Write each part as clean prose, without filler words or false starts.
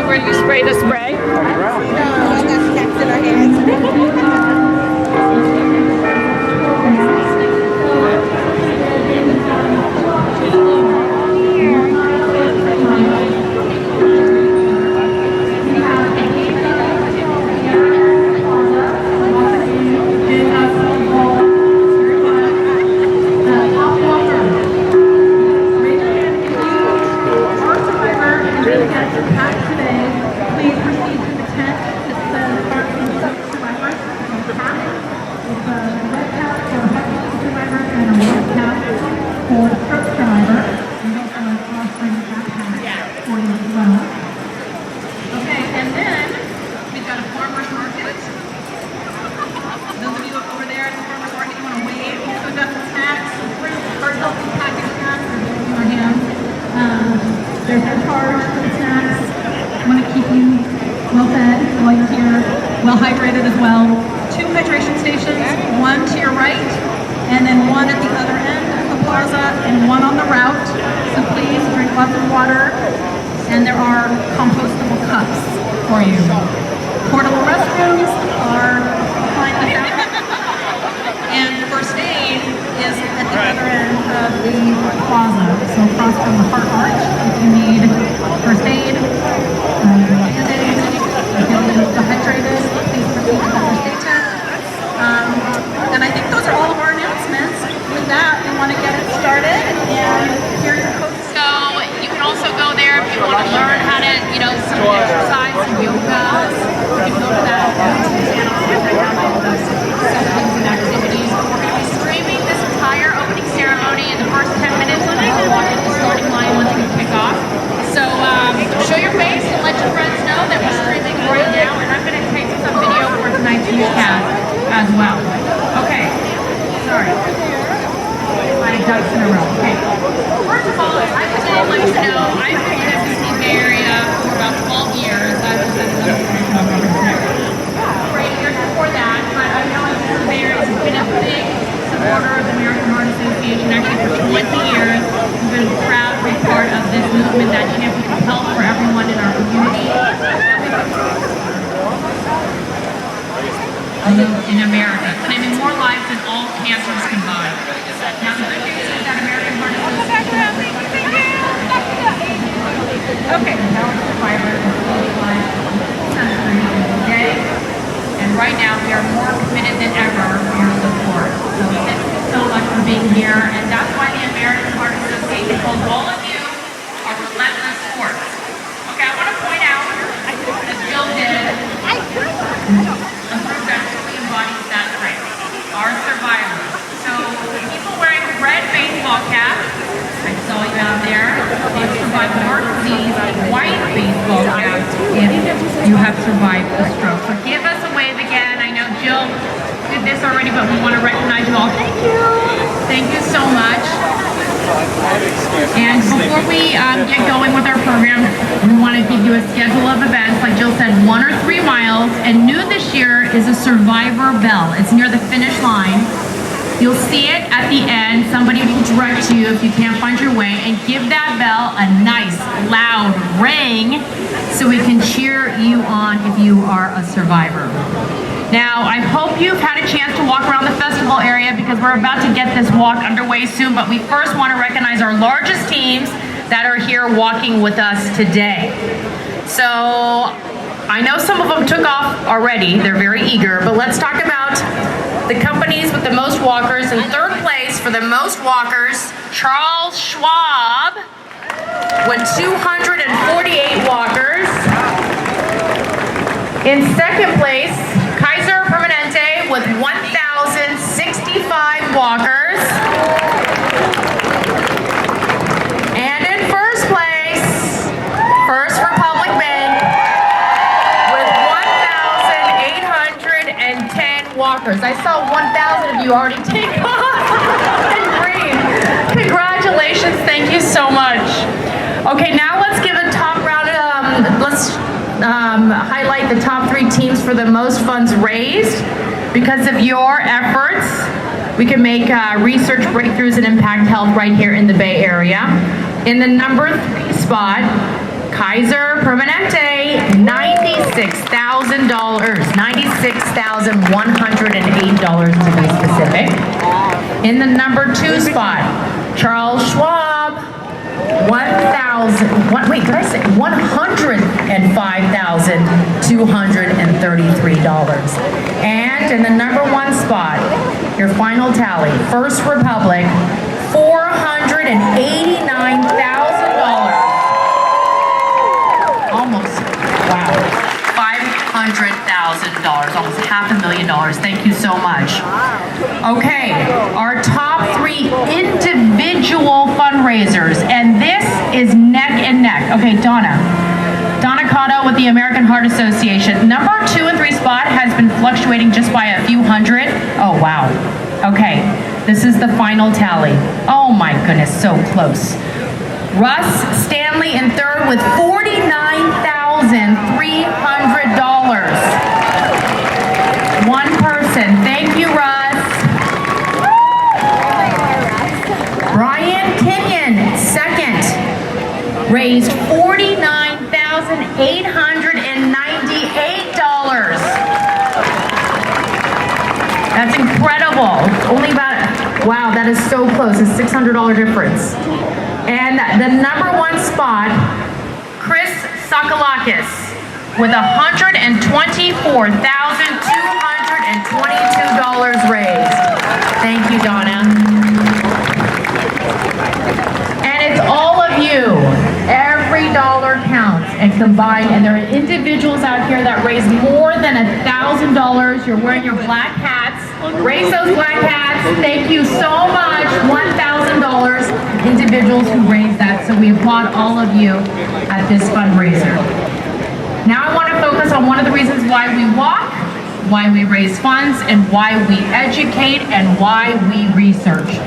Where you spray the spray? No, I got snacks in our hands. There's no charge for the snacks. Want to keep you well fed while you're here, well hydrated as well. 2 hydration stations, one to your right, and then one at the other end of the plaza, and one on the route. So please drink lots of water, and there are compostable cups for you. Portable restrooms are behind the fountain, and first aid is at the other end of the plaza. So across from the Heart Arch, if you need first aid, Band-Aid, if you're dehydrated, please proceed to the first aid tent. And I think those are all of our announcements. With that, we want to get it started, and here's your coach. So you can also go there if you want to learn how to, some exercise, some yoga. You can go to that channel right now, all those sessions and activities. We're going to be streaming this entire opening ceremony in the first 10 minutes, and then we'll walk in the starting line once we kick off. So show your face and let your friends know that we're streaming right now, and I'm going to take some video for tonight's newscast as well. Okay, sorry. My ducks in a row. Okay. First of all, I would like to know, I've been in the DC Bay Area for about 12 years. I was at another for 8 years before that, but I know the Bay Area has been a big supporter of the American Heart Association. Actually, for 20 years, we've been proud to be part of this movement that champions health for everyone in our community. In America, claiming more lives than all cancers combined. Now, the good news is that American Heart Association. Okay, now it's survivor today, and right now we are more committed than ever for your support. So thank you so much for being here, and that's why the American Heart Association calls all of you our relentless sports. Okay, I want to point out, as Jill did, a group that truly embodies that phrase, our survivors. So people wearing red baseball caps, I saw you out there, they've survived heart disease, white baseball caps if you have survived a stroke. So give us a wave again. I know Jill did this already, but we want to recognize you all. Thank you. Thank you so much. And before we get going with our program, we want to give you a schedule of events. Like Jill said, 1 or 3 miles. And new this year is a survivor bell. It's near the finish line. You'll see it at the end. Somebody will direct you if you can't find your way, and give that bell a nice, loud ring so we can cheer you on if you are a survivor. Now, I hope you've had a chance to walk around the festival area because we're about to get this walk underway soon, but we first want to recognize our largest teams that are here walking with us today. So, I know some of them took off already. They're very eager, but let's talk about the companies with the most walkers. In 3rd place for the most walkers, Charles Schwab with 248 walkers. In 2nd place, Kaiser Permanente with 1,065 walkers. And in 1st place, First Republic Bank with 1,810 walkers. I saw 1,000 of you already take off in green. Congratulations, thank you so much. Okay, now let's give a top round, let's highlight the top 3 teams for the most funds raised. Because of your efforts, we can make research breakthroughs and impact health right here in the Bay Area. In the number 3 spot, Kaiser Permanente, $96,000, $96,108 to be specific. In the number 2 spot, Charles Schwab, $105,233. And in the number 1 spot, your final tally, First Republic, $489,000. Almost, wow, $500,000, almost $500,000. Thank you so much. Okay, our top 3 individual fundraisers, and this is neck and neck. Okay, Donna Cotto with the American Heart Association. Number 2 and 3 spot has been fluctuating just by a few hundred. Oh, wow. Okay, this is the final tally. Oh my goodness, so close. Russ Stanley in 3rd with $49,300. One person. Thank you, Russ. Brian Kenyon, 2nd, raised $49,898. That's incredible. Only about, wow, that is so close. A $600 difference. And the number 1 spot, Chris Sakalakis, with $124,222 raised. Thank you, Donna. And it's all of you. Every dollar counts and combined. And there are individuals out here that raise more than $1,000. You're wearing your black hats. Raise those black hats. Thank you so much. $1,000. Individuals who raised that. So we applaud all of you at this fundraiser. Now I want to focus on one of the reasons why we walk, why we raise funds, and why we educate, and why we research,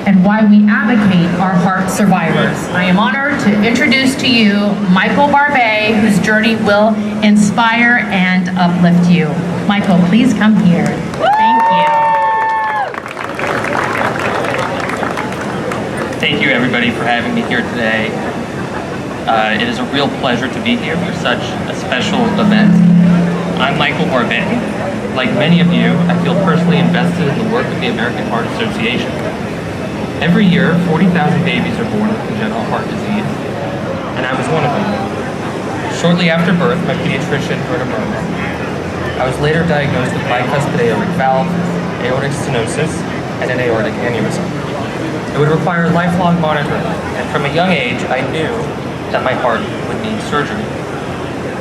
and why we advocate our heart survivors. I am honored to introduce to you Michael Barbet, whose journey will inspire and uplift you. Michael, please come here. Thank you. Thank you, everybody, for having me here today. It is a real pleasure to be here for such a special event. I'm Michael Barbet. Like many of you, I feel personally invested in the work of the American Heart Association. Every year, 40,000 babies are born with congenital heart disease, and I was one of them. Shortly after birth, my pediatrician heard a murmur. I was later diagnosed with bicuspid aortic valve, aortic stenosis, and an aortic aneurysm. It would require lifelong monitoring, and from a young age, I knew that my heart would need surgery.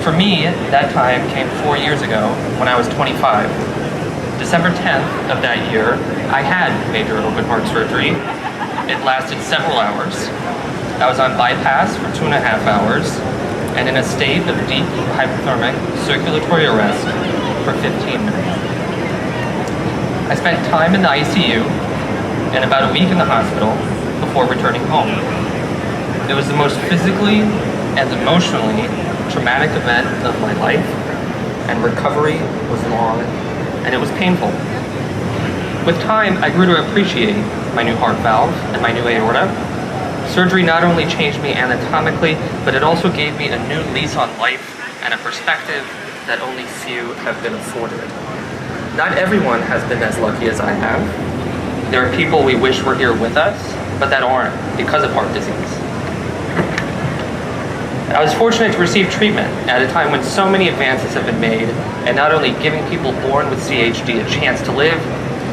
For me, that time came 4 years ago when I was 25. December 10th of that year, I had major open heart surgery. It lasted several hours. I was on bypass for 2.5 hours and in a state of deep hypothermic circulatory arrest for 15 minutes. I spent time in the ICU and about a week in the hospital before returning home. It was the most physically and emotionally traumatic event of my life, and recovery was long and it was painful. With time, I grew to appreciate my new heart valve and my new aorta. Surgery not only changed me anatomically, but it also gave me a new lease on life and a perspective that only few have been afforded. Not everyone has been as lucky as I have. There are people we wish were here with us, but that aren't because of heart disease. I was fortunate to receive treatment at a time when so many advances have been made, and not only giving people born with CHD a chance to live,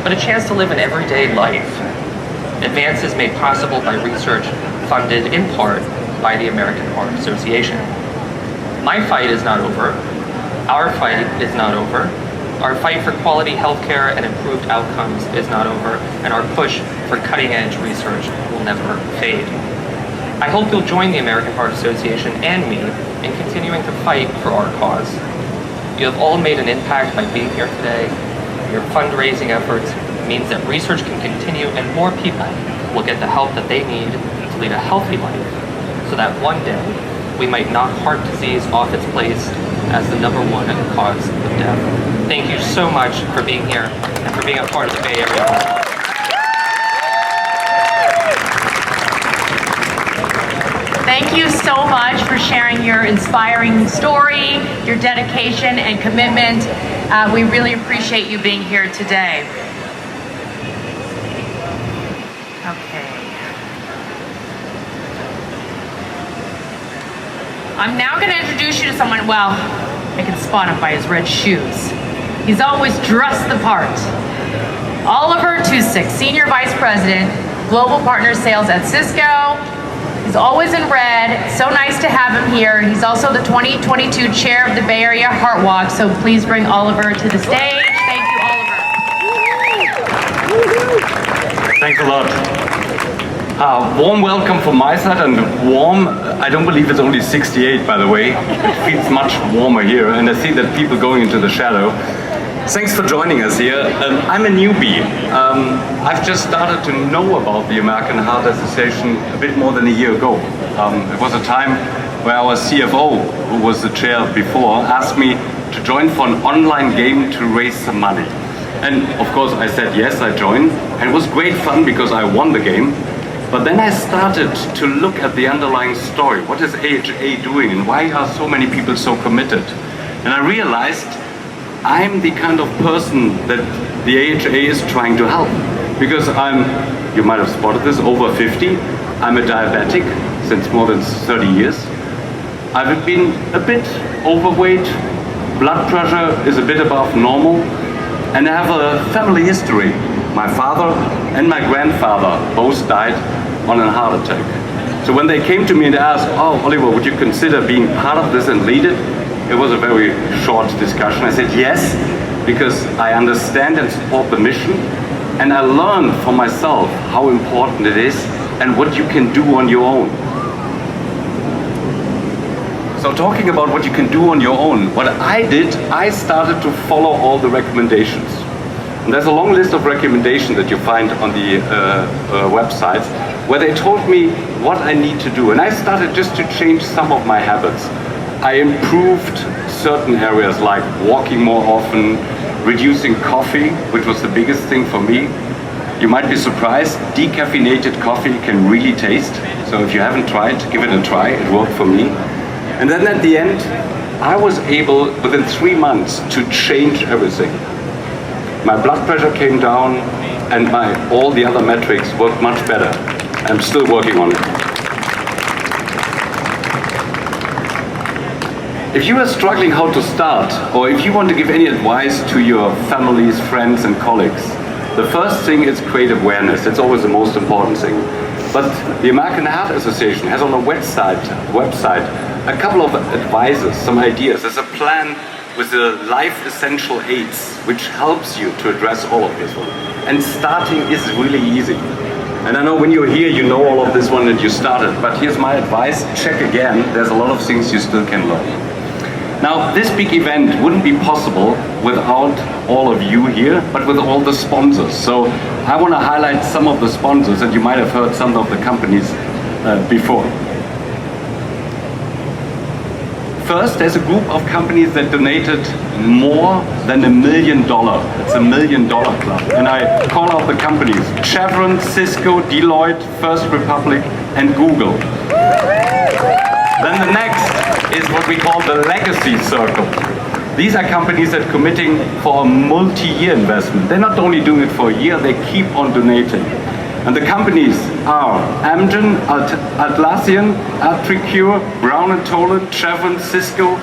but a chance to live an everyday life. Advances made possible by research funded in part by the American Heart Association. My fight is not over. Our fight is not over. Our fight for quality healthcare and improved outcomes is not over, and our push for cutting-edge research will never fade. I hope you'll join the American Heart Association and me in continuing to fight for our cause. You have all made an impact by being here today. Your fundraising efforts means that research can continue and more people will get the help that they need to lead a healthy life, so that one day we might knock heart disease off its place as the #1 cause of death. Thank you so much for being here and for being a part of the Bay Area. Thank you so much for sharing your inspiring story, your dedication and commitment. We really appreciate you being here today. Okay. I'm now going to introduce you to someone, well, I can spot him by his red shoes. He's always dressed the part. Oliver Tusick, Senior Vice President, Global Partner Sales at Cisco. He's always in red. So nice to have him here. He's also the 2022 Chair of the Bay Area Heart Walk, so please bring Oliver to the stage. Thank you, Oliver. Thanks a lot. Warm welcome from my side, and warm, I don't believe it's only 68, by the way. It feels much warmer here, and I see that people going into the shadow. Thanks for joining us here. I'm a newbie. I've just started to know about the American Heart Association a bit more than a year ago. It was a time where our CFO, who was the chair before, asked me to join for an online game to raise some money. And of course I said yes, I joined. And it was great fun because I won the game. But then I started to look at the underlying story. What is AHA doing and why are so many people so committed? And I realized I'm the kind of person that the AHA is trying to help. Because you might have spotted this, over 50. I'm a diabetic since more than 30 years. I've been a bit overweight. Blood pressure is a bit above normal. And I have a family history. My father and my grandfather both died on a heart attack. So when they came to me and asked, oh, Oliver, would you consider being part of this and lead it? It was a very short discussion. I said yes, because I understand and support the mission, and I learned for myself how important it is and what you can do on your own. So talking about what you can do on your own, what I did, I started to follow all the recommendations. And there's a long list of recommendations that you find on the websites where they told me what I need to do. And I started just to change some of my habits. I improved certain areas like walking more often, reducing coffee, which was the biggest thing for me. You might be surprised, decaffeinated coffee can really taste. So if you haven't tried, give it a try, it worked for me. And then at the end, I was able, within 3 months, to change everything. My blood pressure came down and all the other metrics worked much better. I'm still working on it. If you are struggling how to start, or if you want to give any advice to your families, friends and colleagues, the first thing is create awareness. It's always the most important thing. But the American Heart Association has on a website a couple of advices, some ideas. There's a plan with the Life Essential Aids, which helps you to address all of this one. And starting is really easy. And I know when you're here, you know all of this one and you started, but here's my advice, check again. There's a lot of things you still can learn. Now, this big event wouldn't be possible without all of you here, but with all the sponsors. So I want to highlight some of the sponsors, and you might have heard some of the companies before. First, there's a group of companies that donated more than $1 million. It's $1 million club. And I call out the companies: Chevron, Cisco, Deloitte, First Republic, and Google. Then the next is what we call the Legacy Circle. These are companies that are committing for a multi-year investment. They're not only doing it for a year, they keep on donating. And the companies are Amgen, Atlassian, Atricure, Brown & Tolan, Chevron, Cisco,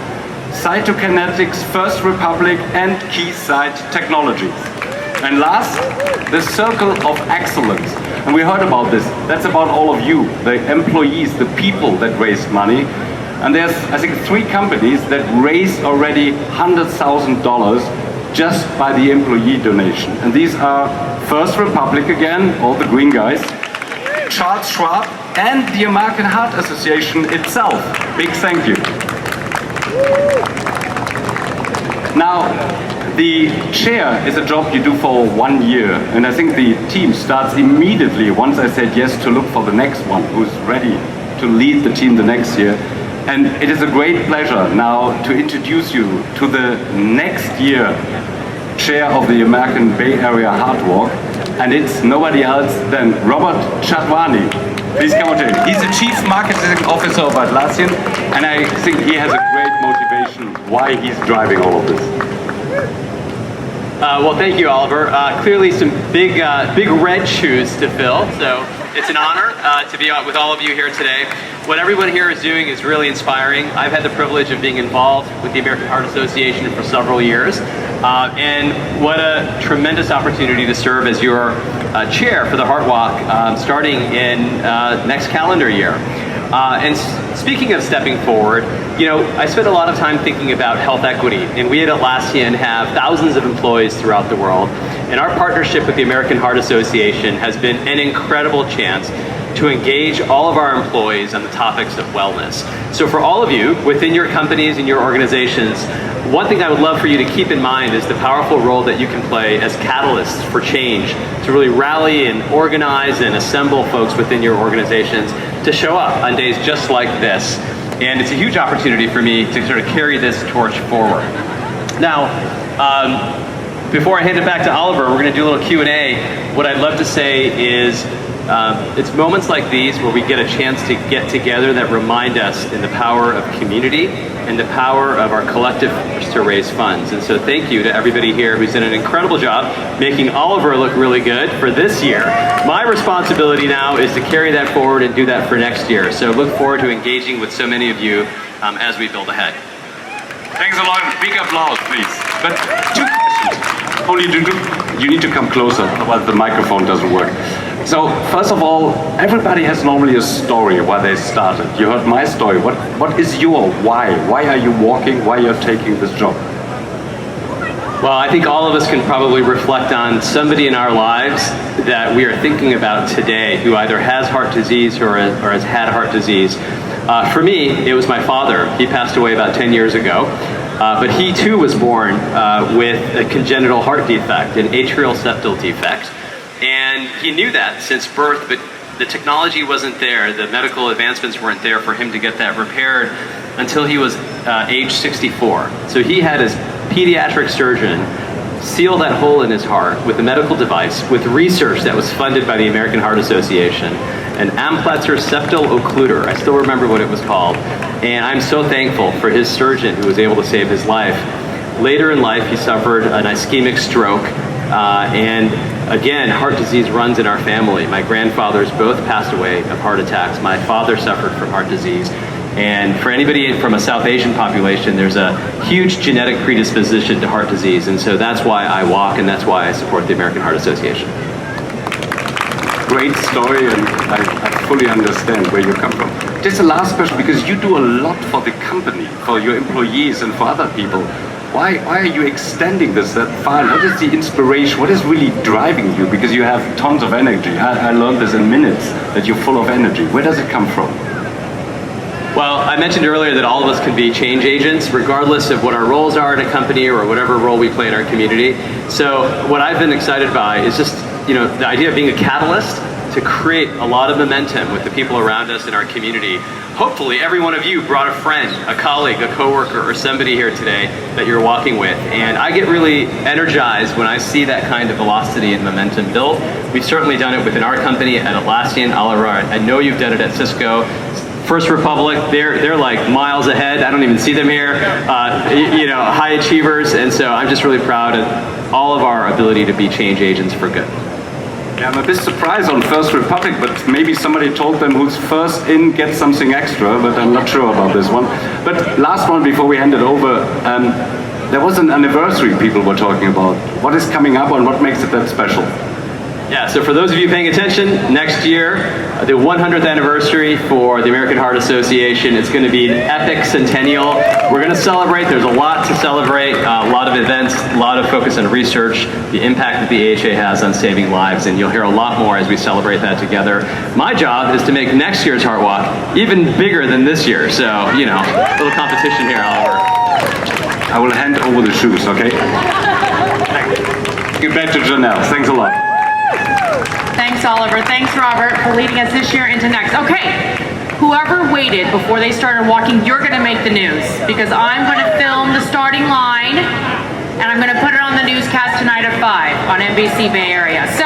Cytokinetics, First Republic, and Keysight Technologies. And last, the Circle of Excellence. And we heard about this. That's about all of you, the employees, the people that raised money. And there's, I think, 3 companies that raised already $100,000 just by the employee donation. And these are First Republic again, all the green guys, Charles Schwab, and the American Heart Association itself. Big thank you. Now, the chair is a job you do for 1 year, and I think the team starts immediately once I said yes to look for the next one who's ready to lead the team the next year. And it is a great pleasure now to introduce you to the next year chair of the American Bay Area Hard Walk, and it's nobody else than Robert Chadwani. Please come on to him. He's the Chief Marketing Officer of Atlassian, and I think he has a great motivation why he's driving all of this. Well, thank you, Oliver. Clearly some big red shoes to fill, so it's an honor to be with all of you here today. What everyone here is doing is really inspiring. I've had the privilege of being involved with the American Heart Association for several years, and what a tremendous opportunity to serve as your chair for the Heart Walk starting in next calendar year. And speaking of stepping forward, you know, I spent a lot of time thinking about health equity, and we at Atlassian have thousands of employees throughout the world, and our partnership with the American Heart Association has been an incredible chance to engage all of our employees on the topics of wellness. So for all of you within your companies and your organizations, one thing I would love for you to keep in mind is the powerful role that you can play as catalysts for change, to really rally and organize and assemble folks within your organizations to show up on days just like this. And it's a huge opportunity for me to sort of carry this torch forward. Now, before I hand it back to Oliver, we're going to do a little Q&A. What I'd love to say is it's moments like these where we get a chance to get together that remind us in the power of community and the power of our collective to raise funds. And so thank you to everybody here who's done an incredible job making Oliver look really good for this year. My responsibility now is to carry that forward and do that for next year. So look forward to engaging with so many of you as we build ahead. Thanks a lot. Big applause, please. But 2 questions. Only you need to come closer, otherwise the microphone doesn't work. So first of all, everybody has normally a story why they started. You heard my story. What is your why? Why are you walking? Why you're taking this job? Well, I think all of us can probably reflect on somebody in our lives that we are thinking about today who either has heart disease or has had heart disease. For me, it was my father. He passed away about 10 years ago. But he too was born with a congenital heart defect, an atrial septal defect. And he knew that since birth, but the technology wasn't there, the medical advancements weren't there for him to get that repaired until he was age 64. So he had his pediatric surgeon seal that hole in his heart with a medical device, with research that was funded by the American Heart Association, an Amplatzer septal occluder. I still remember what it was called. And I'm so thankful for his surgeon who was able to save his life. Later in life, he suffered an ischemic stroke. And again, heart disease runs in our family. My grandfathers both passed away of heart attacks. My father suffered from heart disease. And for anybody from a South Asian population, there's a huge genetic predisposition to heart disease. And so that's why I walk, and that's why I support the American Heart Association. Great story, and I fully understand where you come from. Just a last question, because you do a lot for the company, for your employees and for other people. Why are you extending this that far? What is the inspiration? What is really driving you? Because you have tons of energy. I learned this in minutes, that you're full of energy. Where does it come from? Well, I mentioned earlier that all of us can be change agents, regardless of what our roles are in a company or whatever role we play in our community. So what I've been excited by is just, you know, the idea of being a catalyst to create a lot of momentum with the people around us in our community. Hopefully every one of you brought a friend, a colleague, a coworker, or somebody here today that you're walking with. And I get really energized when I see that kind of velocity and momentum built. We've certainly done it within our company at Atlassian. Oliver, I know you've done it at Cisco. First Republic, they're like miles ahead. I don't even see them here. You know, high achievers. And so I'm just really proud of all of our ability to be change agents for good. Yeah, I'm a bit surprised on First Republic, but maybe somebody told them who's first in gets something extra, but I'm not sure about this one. But last one before we hand it over, there was an anniversary people were talking about. What is coming up and what makes it that special? Yeah, so for those of you paying attention, next year, the 100th anniversary for the American Heart Association. It's going to be an epic centennial. We're going to celebrate. There's a lot to celebrate, a lot of events, a lot of focus on research, the impact that the AHA has on saving lives, and you'll hear a lot more as we celebrate that together. My job is to make next year's Heart Walk even bigger than this year. So, you know, a little competition here, Oliver. I will hand over the shoes, okay? Give it back to Janelle. Thanks a lot. Thanks, Oliver. Thanks, Robert, for leading us this year into next. Okay, whoever waited before they started walking, you're gonna make the news, because I'm gonna film the starting line and I'm gonna put it on the newscast tonight at 5 on NBC Bay Area. So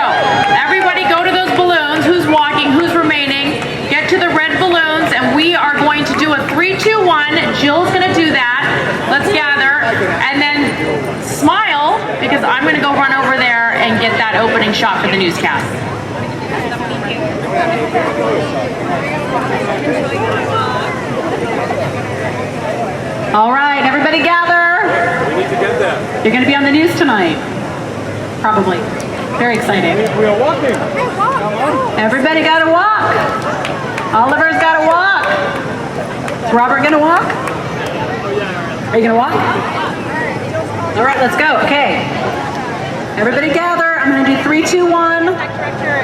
everybody go to those balloons. Who's walking, who's remaining, get to the red balloons, and we are going to do a 3, 2, 1. Jill's gonna do that. Let's gather, and then smile, because I'm gonna go run over there and get that opening shot for the newscast. All right, everybody gather. We need to get there. You're going to be on the news tonight. Probably. Very exciting. We are walking. Everybody got to walk. Oliver's got to walk. Is Robert going to walk? Are you going to walk? All right, let's go. Okay. Everybody gather. I'm going to do 3, 2, 1.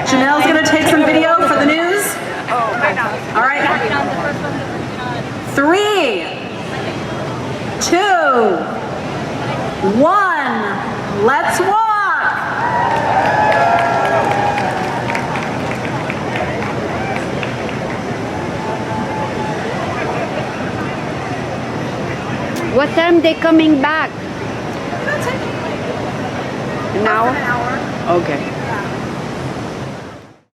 Janelle's going to take some video for the news. All right. 3, 2, 1. Let's walk. What time they coming back? An hour? Okay.